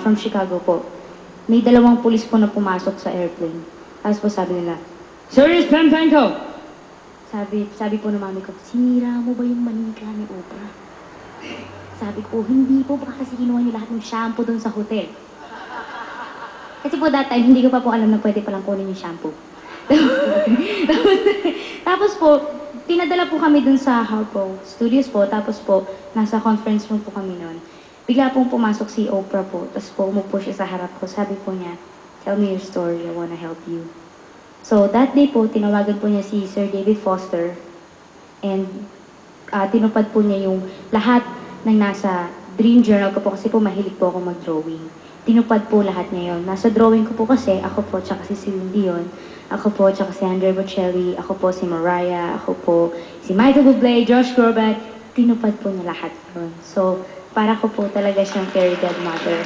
from Chicago po. May dalawang pulis po na pumasok sa airplane. Tapos po sabi nila, Serious Pampanko! sabi po ng mami ko, sinira mo ba yung manika ni Oprah? Sabi ko, hindi po, baka kasi kinuha niyo lahat ng shampoo doon sa hotel. Kasi po that time, hindi ko pa po alam na pwede palang kunin yung shampoo. Tapos po, pinadala po kami dun sa Harpo Studios po, tapos po, nasa conference room po kami noon. Bigla pong pumasok si Oprah po, tapos po umupo siya sa harap ko. Sabi po niya, tell me your story, I wanna help you. So that day po, tinawagan po niya si Sir David Foster, and tinupad po niya yung lahat ng nasa dream journal ko po, kasi po mahilig po ako mag-drawing. Tinupad po lahat niya yun. Nasa drawing ko po kasi, ako po, tsaka si Celine Dion, ako po, tsaka si Andrea Bocelli, ako po si Mariah, ako po si Michael Bublé, Josh Groban, tinupad po niya lahat yun. So, para ko po talaga siyang fairy godmother.